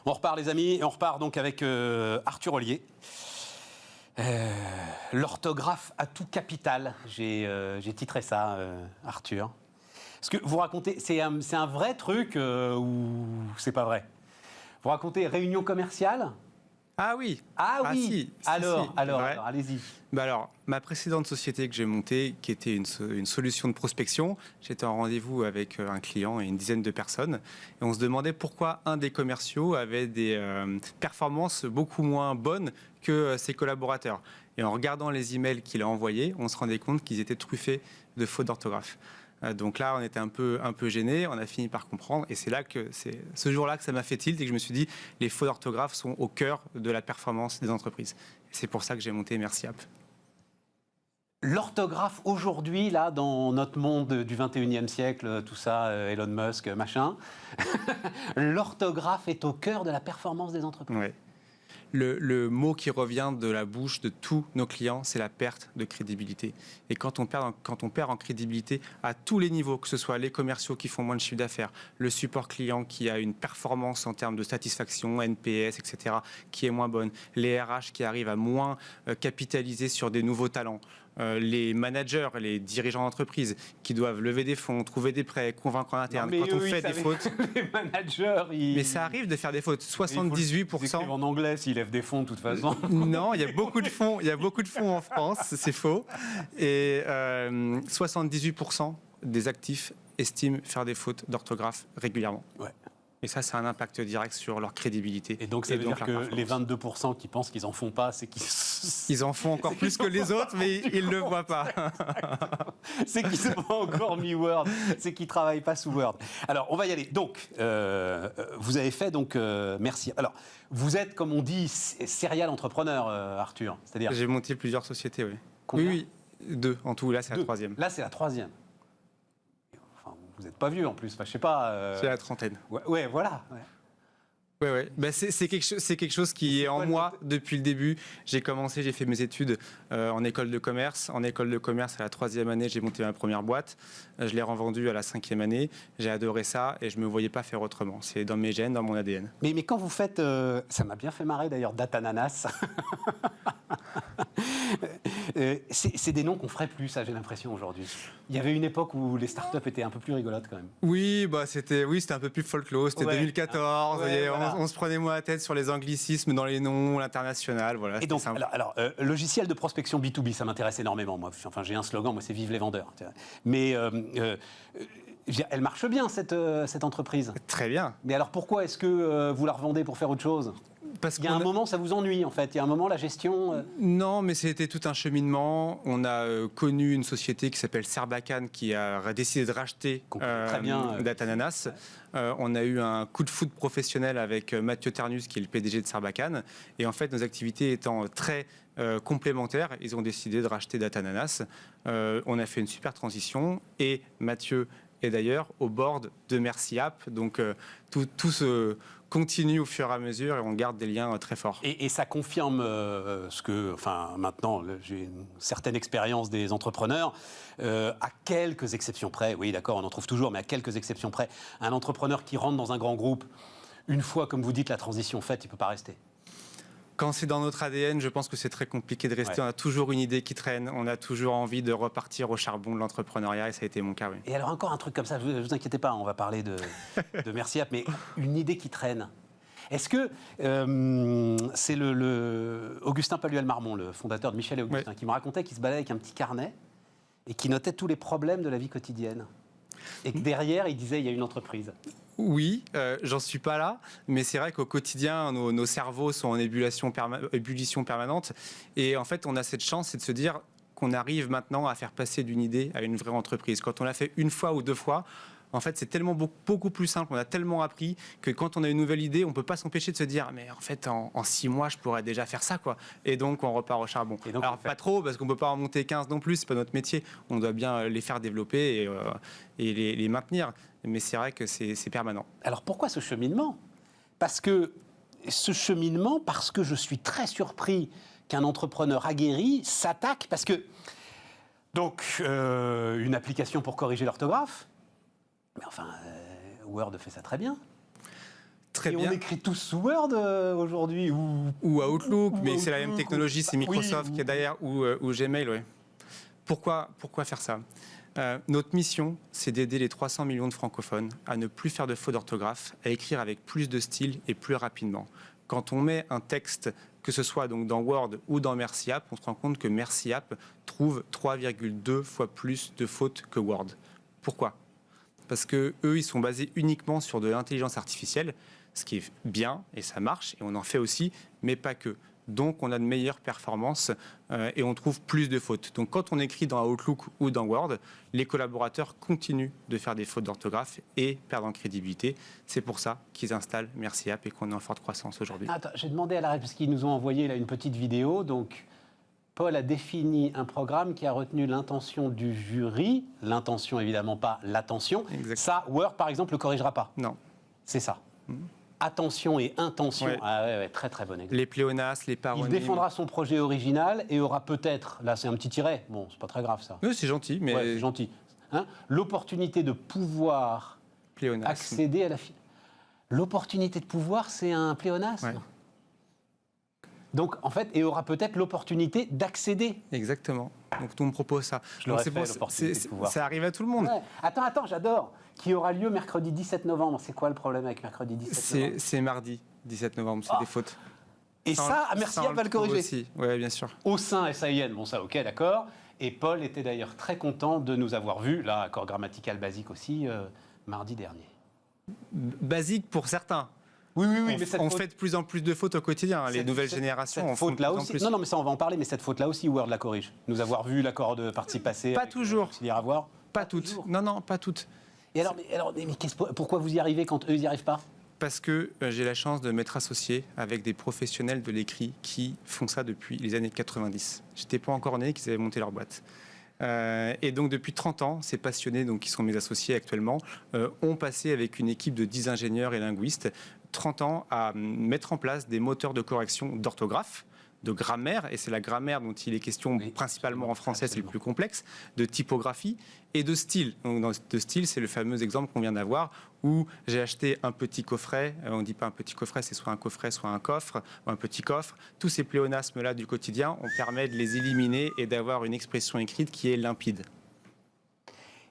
On repart les amis, et on repart donc avec Arthur Ollier. L'orthographe à tout capital, j'ai titré ça, Arthur. Parce que vous racontez, c'est un vrai truc ou c'est pas vrai? Vous racontez réunion commerciale? Ah oui. Ah oui. Si, alors, ouais. allez-y. Alors, ma précédente société que j'ai montée, qui était une solution de prospection, j'étais en rendez-vous avec un client et une dizaine de personnes, et on se demandait pourquoi un des commerciaux avait des performances beaucoup moins bonnes que ses collaborateurs. Et en regardant les emails qu'il a envoyés, on se rendait compte qu'ils étaient truffés de fautes d'orthographe. Donc là, on était un peu gênés, on a fini par comprendre, et c'est ce jour-là que ça m'a fait tilt et que je me suis dit, les fautes d'orthographe sont au cœur de la performance des entreprises. Et c'est pour ça que j'ai monté Merci App. L'orthographe aujourd'hui, là, dans notre monde du 21e siècle, tout ça, Elon Musk, machin, l'orthographe est au cœur de la performance des entreprises. Ouais. Le mot qui revient de la bouche de tous nos clients, c'est la perte de crédibilité. Et quand on perd en crédibilité à tous les niveaux, que ce soit les commerciaux qui font moins de chiffre d'affaires, le support client qui a une performance en termes de satisfaction, NPS, etc., qui est moins bonne, les RH qui arrivent à moins capitaliser sur des nouveaux talents, les managers, les dirigeants d'entreprise qui doivent lever des fonds, trouver des prêts, convaincre en interne. Quand on fait des fautes... Les managers, Mais ça arrive de faire des fautes. 78%... Ils en anglais s'ils lèvent des fonds de toute façon. Non, il y a beaucoup de fonds. Il y a beaucoup de fonds en France, c'est faux. Et 78% des actifs estiment faire des fautes d'orthographe régulièrement. Ouais. Et ça a un impact direct sur leur crédibilité. Et donc ça veut dire que les 22% qui pensent qu'ils en font pas, c'est qu'ils... Ils en font encore plus que les autres, mais ils ne le voient pas. C'est qu'ils n'ont pas encore mis Word, c'est qu'ils ne travaillent pas sous Word. Alors, on va y aller. Donc, vous avez fait, donc, merci. Alors, vous êtes, comme on dit, serial entrepreneur, Arthur. C'est-à-dire... J'ai monté plusieurs sociétés, oui. Combien? Oui, 2 en tout. Là, c'est la 3e. Là, c'est la 3e. Enfin, vous n'êtes pas vieux, en plus. Enfin, je sais pas... C'est la 30aine. Ouais, voilà. Ouais. Ouais. Ben, c'est quelque chose qui est en moi depuis le début. J'ai fait mes études en école de commerce. En école de commerce, à la 3e année, j'ai monté ma première boîte. Je l'ai revendue à la 5e année. J'ai adoré ça et je ne me voyais pas faire autrement. C'est dans mes gènes, dans mon ADN. Mais quand vous faites... ça m'a bien fait marrer d'ailleurs, Datananas. C'est des noms qu'on ferait plus, ça, j'ai l'impression, aujourd'hui. Il y avait une époque où les startups étaient un peu plus rigolotes, quand même. Oui, c'était un peu plus folklore. C'était 2014. Voilà. On se prenait moins la tête sur les anglicismes dans les noms, l'international. Voilà, et donc, alors logiciel de prospection B2B, ça m'intéresse énormément, moi. Enfin, j'ai un slogan, moi, c'est « Vive les vendeurs ». Mais elle marche bien, cette entreprise. Très bien. Mais alors, pourquoi est-ce que vous la revendez pour faire autre chose ? Parce qu'il y a un moment, ça vous ennuie, en fait. Il y a un moment, la gestion... Non, mais c'était tout un cheminement. On a connu une société qui s'appelle Sarbacane qui a décidé de racheter Datananas. On a eu un coup de foot professionnel avec Mathieu Ternus, qui est le PDG de Sarbacane. Et en fait, nos activités étant très complémentaires, ils ont décidé de racheter Datananas. On a fait une super transition. Et Mathieu est d'ailleurs au board de Merci App. Donc, tout se continue au fur et à mesure et on garde des liens très forts. Et ça confirme ce que, enfin, maintenant, j'ai une certaine expérience des entrepreneurs, à quelques exceptions près, oui, d'accord, on en trouve toujours, mais à quelques exceptions près, un entrepreneur qui rentre dans un grand groupe, une fois, comme vous dites, la transition faite, il ne peut pas rester. Quand c'est dans notre ADN, je pense que c'est très compliqué de rester. Ouais. On a toujours une idée qui traîne, on a toujours envie de repartir au charbon de l'entrepreneuriat et ça a été mon cas. Oui. Et alors encore un truc comme ça, ne vous inquiétez pas, on va parler de Merci App, mais une idée qui traîne. Est-ce que c'est Augustin Paluel-Marmont, le fondateur de Michel et Augustin, qui me racontait qu'il se baladait avec un petit carnet et qui notait tous les problèmes de la vie quotidienne. Et que derrière, il disait, il y a une entreprise. Oui, j'en suis pas là, mais c'est vrai qu'au quotidien, nos cerveaux sont en ébullition permanente. Et en fait, on a cette chance, c'est de se dire qu'on arrive maintenant à faire passer d'une idée à une vraie entreprise. Quand on l'a fait une fois ou deux fois, en fait, c'est tellement beaucoup plus simple, on a tellement appris que quand on a une nouvelle idée, on ne peut pas s'empêcher de se dire mais en fait, en 6 mois, je pourrais déjà faire ça, quoi. Et donc, on repart au charbon. Donc, alors, pas trop, parce qu'on ne peut pas en monter 15 non plus, ce n'est pas notre métier. On doit bien les faire développer et les maintenir. Mais c'est vrai que c'est permanent. Alors, pourquoi ce cheminement ? Parce que je suis très surpris qu'un entrepreneur aguerri s'attaque, parce que, donc, une application pour corriger l'orthographe, mais enfin, Word fait ça très bien. très Et bien. on écrit tous sous Word aujourd'hui Ou Outlook, mais c'est la Outlook, même technologie, c'est Microsoft oui, qui est derrière, ou Gmail, oui. Pourquoi faire ça? Notre mission, c'est d'aider les 300 millions de francophones à ne plus faire de fautes d'orthographe, à écrire avec plus de style et plus rapidement. Quand on met un texte, que ce soit donc dans Word ou dans MerciApp, on se rend compte que MerciApp trouve 3,2 fois plus de fautes que Word. Pourquoi? Parce que eux, ils sont basés uniquement sur de l'intelligence artificielle, ce qui est bien et ça marche, et on en fait aussi, mais pas que. Donc, on a de meilleures performances et on trouve plus de fautes. Donc, quand on écrit dans Outlook ou dans Word, les collaborateurs continuent de faire des fautes d'orthographe et perdent en crédibilité. C'est pour ça qu'ils installent MerciApp et qu'on est en forte croissance aujourd'hui. Attends, j'ai demandé à parce qu'ils nous ont envoyé là une petite vidéo. Donc, Paul a défini un programme qui a retenu l'intention du jury. L'intention, évidemment, pas l'attention. Exactement. Ça, Word, par exemple, ne le corrigera pas. Non. C'est ça. Attention et intention. Ouais. Ah ouais, très très bon exemple. Les pléonasmes, les paronymes. Il défendra son projet original et aura peut-être, là c'est un petit tiret, bon c'est pas très grave ça, Oui, c'est gentil, mais ouais, c'est gentil, hein, l'opportunité de pouvoir pléonasme. accéder à la L'opportunité de pouvoir, c'est un pléonasme. Ouais. Donc en fait, et aura peut-être l'opportunité d'accéder. Exactement. Donc, nous, on propose ça. l'aurais Donc, c'est fait, pour l'opportunité de pouvoir. ça arrive à tout le monde. Ouais. Attends, j'adore. Qui aura lieu mercredi 17 novembre. C'est quoi le problème avec mercredi 17 novembre? C'est mardi 17 novembre, c'est des fautes. Et ça, MerciApp va le corriger. Oui, bien sûr. Au sein SAIN, bon ça ok, d'accord. Et Paul était d'ailleurs très content de nous avoir vus, là, accord grammatical basique aussi, mardi dernier. Basique pour certains. Oui, Mais on fait de plus en plus de fautes au quotidien. Les nouvelles générations cette en font de faute-là plus en aussi. plus. Non, mais ça, on va en parler, mais cette faute-là aussi, Word la corrige. Nous avoir vu l'accord de participe passé. Pas toujours. Auxiliaire à voir. Pas toutes. toujours. Non, pas toutes. Et alors, pourquoi vous y arrivez quand eux, ils n'y arrivent pas? Parce que j'ai la chance de m'être associé avec des professionnels de l'écrit qui font ça depuis les années 90. J'étais pas encore né qu'ils avaient monté leur boîte. Et donc depuis 30 ans, ces passionnés, donc, qui sont mes associés actuellement, ont passé avec une équipe de 10 ingénieurs et linguistes 30 ans à mettre en place des moteurs de correction d'orthographe, de grammaire, et c'est la grammaire dont il est question principalement en français, c'est le plus complexe, de typographie et de style. Donc, de style, c'est le fameux exemple qu'on vient d'avoir où j'ai acheté un petit coffret, on ne dit pas un petit coffret, c'est soit un coffret, soit un coffre, ou un petit coffre. Tous ces pléonasmes-là du quotidien, on permet de les éliminer et d'avoir une expression écrite qui est limpide.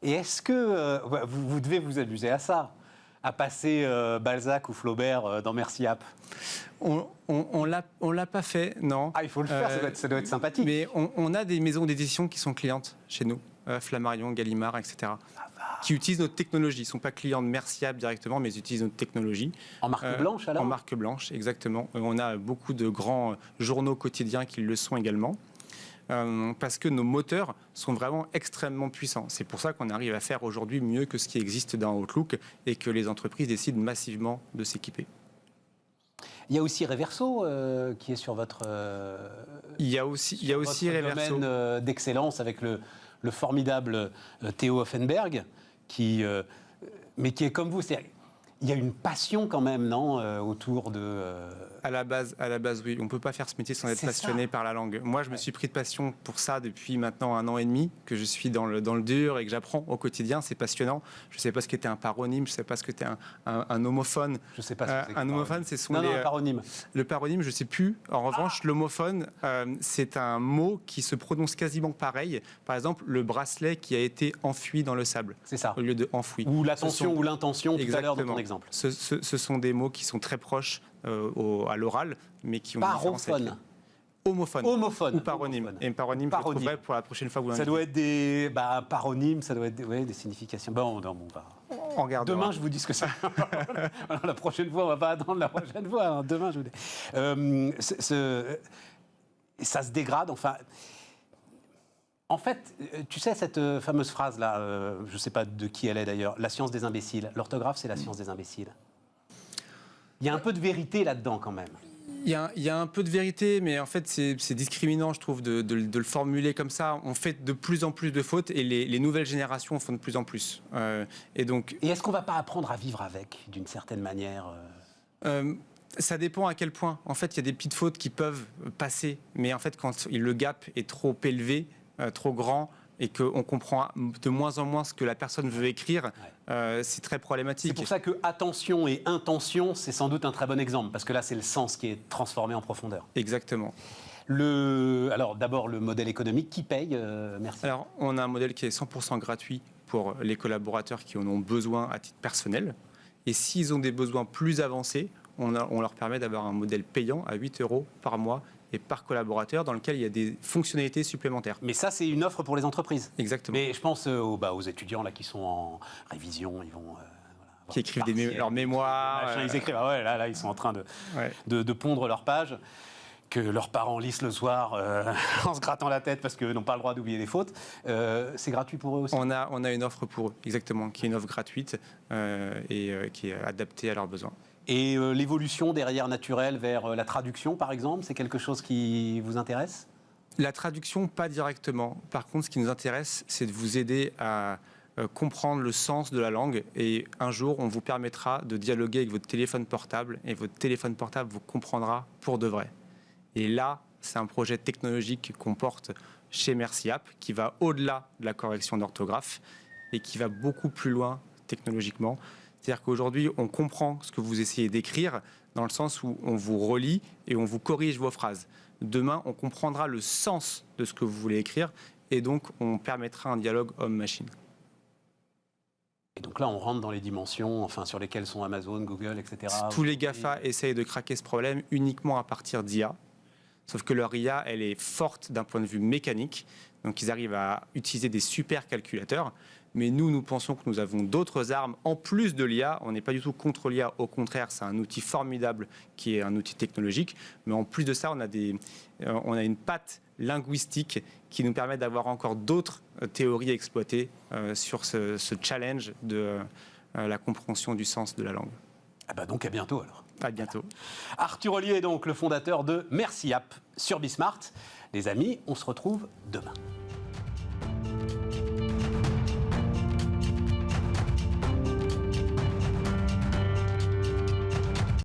Et est-ce que vous devez vous amuser à ça, à passer Balzac ou Flaubert dans MerciApp? On l'a pas fait, non. Ah, il faut le faire, ça doit être sympathique. Mais on a des maisons d'édition qui sont clientes chez nous, Flammarion, Gallimard, etc., qui utilisent notre technologie. Ils ne sont pas clients de MerciApp directement, mais ils utilisent notre technologie. En marque blanche, alors? En marque blanche, exactement. On a beaucoup de grands journaux quotidiens qui le sont également. Parce que nos moteurs sont vraiment extrêmement puissants. C'est pour ça qu'on arrive à faire aujourd'hui mieux que ce qui existe dans Outlook et que les entreprises décident massivement de s'équiper. Il y a aussi Reverso qui est sur votre il y a aussi Reverso. Domaine d'excellence avec le formidable Théo Offenberg mais qui est comme vous. Il y a une passion quand même, non, autour de... À la base, oui. On ne peut pas faire ce métier sans être passionné par la langue. Moi, je me suis pris de passion pour ça depuis maintenant 1 an et demi, que je suis dans le dur et que j'apprends au quotidien. C'est passionnant. Je ne sais pas ce qu'était un paronyme, je ne sais pas ce qu'était un homophone. Je ne sais pas ce que c'est. Un homophone, c'est son... Non, un paronyme. Le paronyme, je ne sais plus. En revanche, l'homophone, c'est un mot qui se prononce quasiment pareil. Par exemple, le bracelet qui a été enfui dans le sable. C'est ça. Au lieu de enfoui. Ou l'attention ou l'intention, tout à l'heure dans ton exemple. Ce sont des mots qui sont très proches à l'oral, mais qui ont une différence avec homophone ou paronyme. Et paronyme, je le trouverai pour la prochaine fois. Ça doit être des paronymes, ça doit être des significations. Bon, on regarde. Demain, je vous dis ce que c'est. La prochaine fois, on ne va pas attendre la prochaine fois. Hein. Demain, je vous dis. Ça se dégrade, enfin... En fait, tu sais, cette fameuse phrase-là, je ne sais pas de qui elle est d'ailleurs, la science des imbéciles. L'orthographe, c'est la science des imbéciles. Il y a un peu de vérité là-dedans, quand même. Il y a un peu de vérité, mais en fait, c'est discriminant, je trouve, de le formuler comme ça. On fait de plus en plus de fautes et les nouvelles générations en font de plus en plus. Et est-ce qu'on ne va pas apprendre à vivre avec, d'une certaine manière Ça dépend à quel point. En fait, il y a des petites fautes qui peuvent passer, mais en fait, quand le gap est trop élevé, trop grand, et qu'on comprend de moins en moins ce que la personne veut écrire, c'est très problématique. C'est pour ça que attention et intention, c'est sans doute un très bon exemple, parce que là, c'est le sens qui est transformé en profondeur. Exactement. Alors d'abord, le modèle économique, qui paye Merci. Alors, on a un modèle qui est 100% gratuit pour les collaborateurs qui en ont besoin à titre personnel. Et s'ils ont des besoins plus avancés, on leur permet d'avoir un modèle payant à 8 € par mois et par collaborateur, dans lequel il y a des fonctionnalités supplémentaires. Mais ça, c'est une offre pour les entreprises. Exactement. Mais je pense aux étudiants là, qui sont en révision, ils vont... qui écrivent leurs mémoires. Ils écrivent, là, ils sont en train de pondre leur page, que leurs parents lisent le soir en se grattant la tête parce qu'ils n'ont pas le droit d'oublier des fautes. C'est gratuit pour eux aussi. On a une offre pour eux, exactement, qui est une offre gratuite et qui est adaptée à leurs besoins. Et l'évolution derrière naturelle vers la traduction, par exemple, c'est quelque chose qui vous intéresse ? La traduction, pas directement. Par contre, ce qui nous intéresse, c'est de vous aider à comprendre le sens de la langue. Et un jour, on vous permettra de dialoguer avec votre téléphone portable, et votre téléphone portable vous comprendra pour de vrai. Et là, c'est un projet technologique qu'on porte chez MerciApp, qui va au-delà de la correction d'orthographe et qui va beaucoup plus loin technologiquement. C'est-à-dire qu'aujourd'hui, on comprend ce que vous essayez d'écrire, dans le sens où on vous relit et on vous corrige vos phrases. Demain, on comprendra le sens de ce que vous voulez écrire, et donc on permettra un dialogue homme-machine. Et donc là, on rentre dans les dimensions sur lesquelles sont Amazon, Google, etc. Tous les GAFA essayent de craquer ce problème uniquement à partir d'IA. Sauf que leur IA, elle est forte d'un point de vue mécanique. Donc ils arrivent à utiliser des supercalculateurs. Mais nous pensons que nous avons d'autres armes en plus de l'IA. On n'est pas du tout contre l'IA. Au contraire, c'est un outil formidable qui est un outil technologique. Mais en plus de ça, on a une patte linguistique qui nous permet d'avoir encore d'autres théories à exploiter sur ce challenge de la compréhension du sens de la langue. Donc à bientôt alors. À bientôt. Arthur Ollier est donc le fondateur de MerciApp sur Bismart. Les amis, on se retrouve demain.